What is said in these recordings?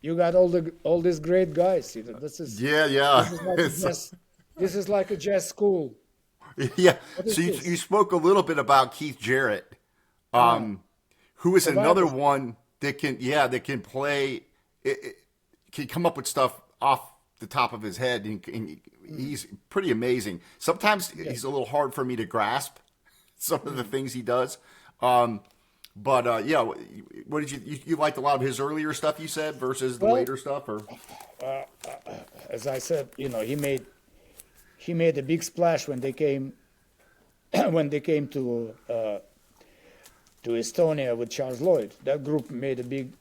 you got all these great guys. You know, Yeah, yeah. this is like a It's, jazz, this is like a jazz school. yeah. What So is you this? spoke a little bit about Keith Jarrett, Ah, who is another survivors. one that can, yeah, that can play, can come up with stuff off the top of his head, and Mm, he's pretty amazing. Sometimes yeah. he's a little hard for me to grasp some of the things he does. Um, but yeah, what did you liked a lot of his earlier stuff? You said versus the Well, later stuff, or as I said, he made a big splash when they came when they came to Estonia with Charles Lloyd. That group made a big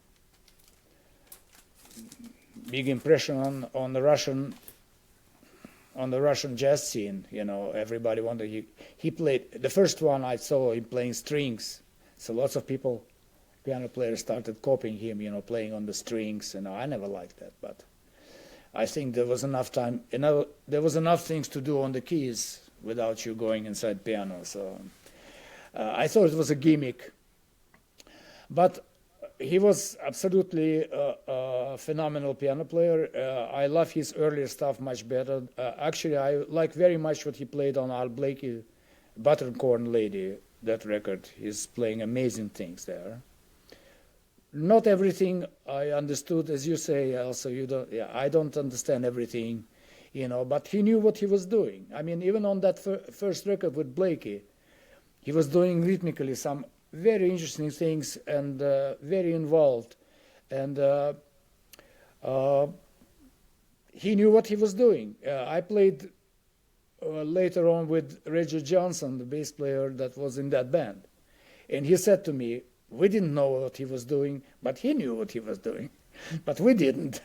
impression on the Russian jazz scene. Everybody wanted he played the first one I saw him playing strings. So lots of people, piano players, started copying him. Playing on the strings. I never liked that, but I think there was enough time. There was enough things to do on the keys without you going inside piano. So I thought it was a gimmick, but he was absolutely a phenomenal piano player. I love his earlier stuff much better. Actually, I like very much what he played on Al Blakey, Buttercorn Lady. That record, he's playing amazing things there. Not everything I understood, as you say. Also, you don't. Yeah, I don't understand everything, But he knew what he was doing. I mean, even on that first record with Blakey, he was doing rhythmically some very interesting things and very involved, and uh, he knew what he was doing. I played later on with Reggie Johnson, the bass player that was in that band, and he said to me, "We didn't know what he was doing, but he knew what he was doing, but we didn't."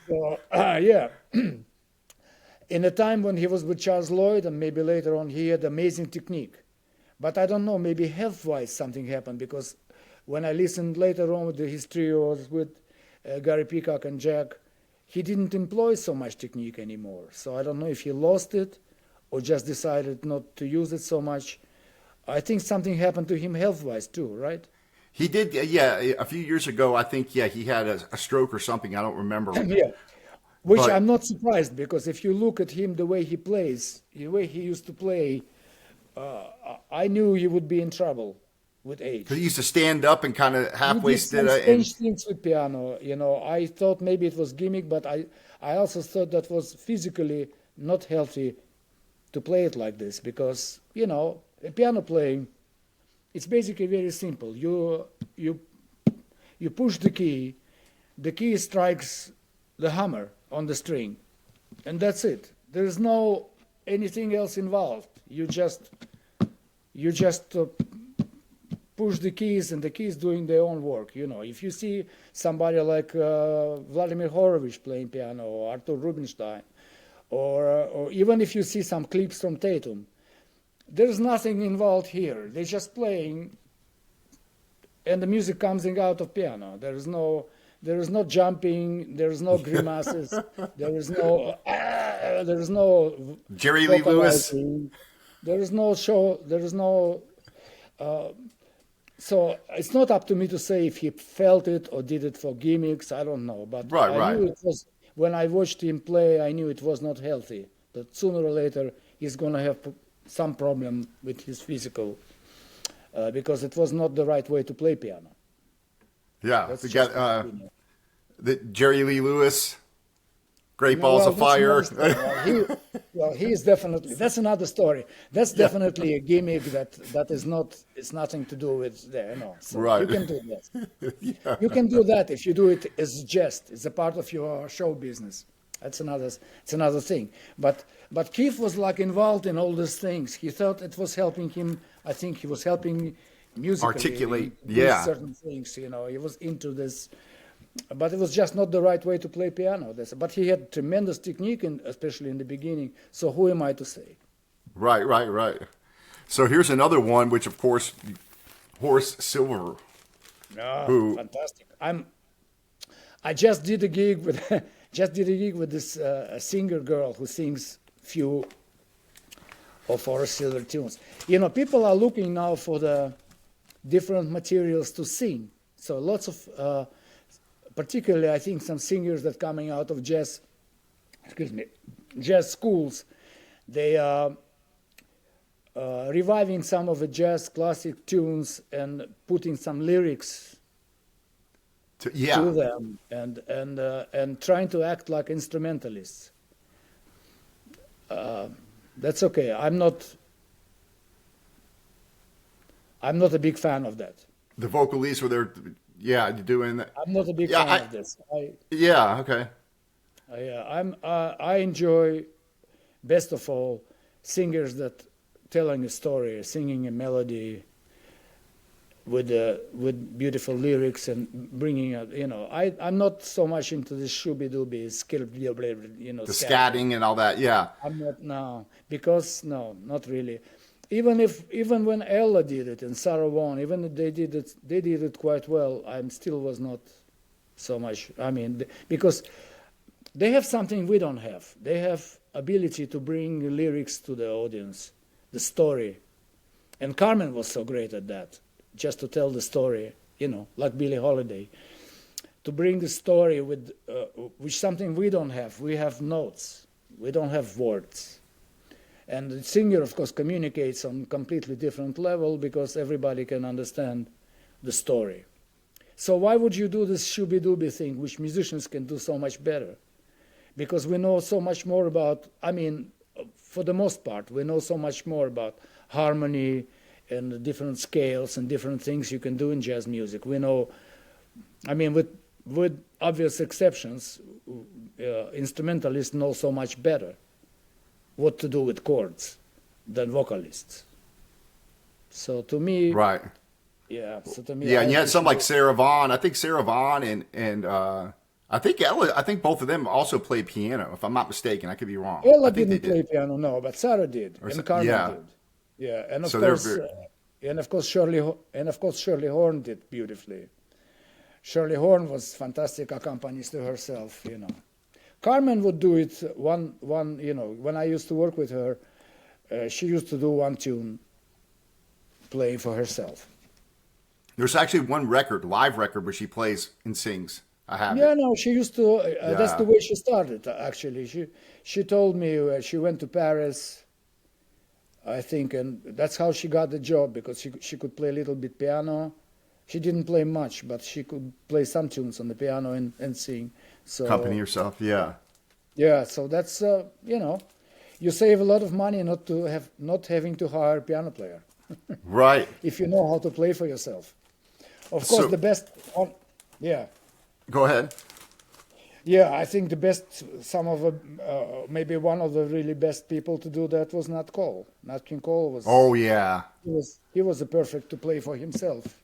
So yeah, in a time when he was with Charles Lloyd and maybe later on, he had amazing technique. But I don't know, maybe health-wise something happened because when I listened later on with his trios with Gary Peacock and Jack, he didn't employ so much technique anymore. So I don't know if he lost it or just decided not to use it so much. I think something happened to him health-wise too, right? he did. Yeah, a few years ago, I think. Yeah, he had a stroke or something. I don't remember, Yeah. Which but I'm not surprised because if you look at him the way he plays, the way he used to play, uh, I knew he would be in trouble with because he age. used to stand up and kind of He halfway did stood some and strange things with piano. I thought maybe it was gimmick, but I also thought that was physically not healthy to play it like this because, piano playing, it's basically very simple. You push the key strikes the hammer on the string, and that's it. There's no anything else involved. You just push the keys, and the keys doing their own work. If you see somebody like Vladimir Horowitz playing piano, or Arthur Rubinstein, or even if you see some clips from Tatum, there's nothing involved here. They're just playing, and the music comes out of piano. There is no jumping. There is no grimaces. There is no Jerry Lee Lewis. vocalizing. There is no show. There is no. So it's not up to me to say if he felt it or did it for gimmicks. I don't know, but Right, I right. knew it was when I watched him play. I knew it was not healthy. That sooner or later he's going to have some problem with his physical because it was not the right way to play piano. Yeah, That's we got just my opinion. the Jerry Lee Lewis, Great No, Balls well, of that's another Fire. story. He is definitely, that's another story. That's Yeah, definitely a gimmick that is not, it's nothing to do with there, no. So right. you can do that. Yeah, You can do that if you do it as jest. It's a part of your show business. It's another thing. But Keith was like involved in all these things. He thought it was helping him. I think he was helping musically articulate. do Yeah, certain things. He was into this, but it was just not the right way to play piano. But he had tremendous technique, especially in the beginning. So who am I to say? right, right, right. So here's another one, which of course, Horace Silver, Ah, who fantastic! I just did a gig with just did a gig with this singer girl who sings few of our Silver tunes. People are looking now for the different materials to sing. So lots of particularly I think some singers that coming out of jazz schools, they are reviving some of the jazz classic tunes and putting some lyrics to them, and trying to act like instrumentalists. That's okay. I'm not a big fan of that. The vocalists were there, doing that. I'm not a big fan of this. Okay. I enjoy, best of all, singers that telling a story, singing a melody with beautiful lyrics and bringing out. I'm not so much into the shooby-dooby, the scatting and all that. Yeah. I'm not because not really. Even when Ella did it and Sarah Vaughan, even if they did it quite well. I still was not so much. I mean, because they have something we don't have. They have ability to bring lyrics to the audience, the story, and Carmen was so great at that. Just to tell the story, like Billie Holiday, to bring the story with something we don't have. We have notes. We don't have words. And the singer, of course, communicates on a completely different level because everybody can understand the story. So why would you do this shooby-dooby thing, which musicians can do so much better? Because we know so much more about, for the most part, we know so much more about harmony and the different scales and different things you can do in jazz music. We know, with obvious exceptions, instrumentalists know so much better what to do with chords than vocalists. So to me, right. Yeah. So to me, yeah, and you had some like Sarah Vaughan. I think Sarah Vaughan and I think Ella. I think both of them also play piano. If I'm not mistaken, I could be wrong. Ella didn't play piano, no, but Sarah did, and Carmen did. Yeah, and of course Shirley Horn did beautifully. Shirley Horn was fantastic accompanist to herself, Carmen would do it one, when I used to work with her, she used to do one tune playing for herself. There's actually one live record, where she plays and sings. I have it. No, she used to, that's the way she started, actually. She told me she went to Paris, I think, and that's how she got the job, because she could play a little bit piano. She didn't play much, but she could play some tunes on the piano and sing. So accompany yourself, yeah. Yeah, so that's you save a lot of money not having to hire a piano player. Right. If you know how to play for yourself. Of course, the best. Go ahead. Yeah, I think the best. Some of the maybe one of the really best people to do that was Nat Cole. Nat King Cole was. Oh yeah. He was the perfect to play for himself.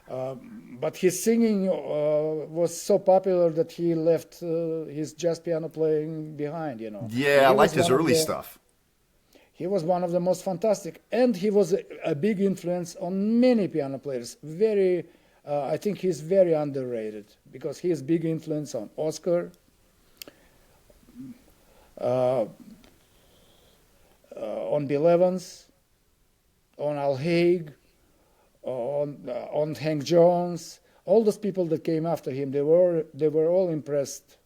But his singing was so popular that he left his jazz piano playing behind, Yeah, I liked his early stuff. He was one of the most fantastic, and he was a big influence on many piano players. I think he's very underrated, because he has big influence on Oscar, on Bill Evans, on Al Haig, on Hank Jones. All those people that came after him, they were all impressed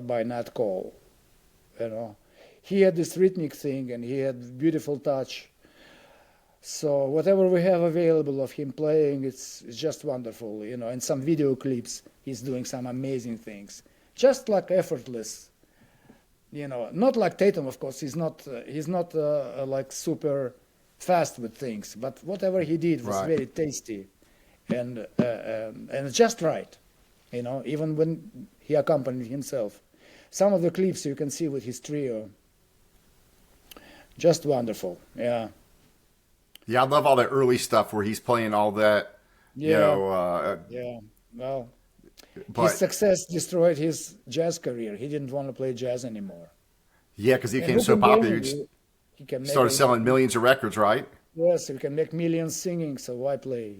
by Nat Cole. He had this rhythmic thing, and he had beautiful touch. So whatever we have available of him playing, it's just wonderful, And some video clips, he's doing some amazing things, just like effortless. Not like Tatum, of course. He's not like super fast with things, but whatever he did was very tasty, and just right, even when he accompanied himself. Some of the clips you can see with his trio, just wonderful. Yeah, I love all that early stuff where he's playing all that. Well, his success destroyed his jazz career. He didn't want to play jazz anymore. Yeah, because he became so popular. He started selling millions of records, right? Yes, he can make millions singing, so why play,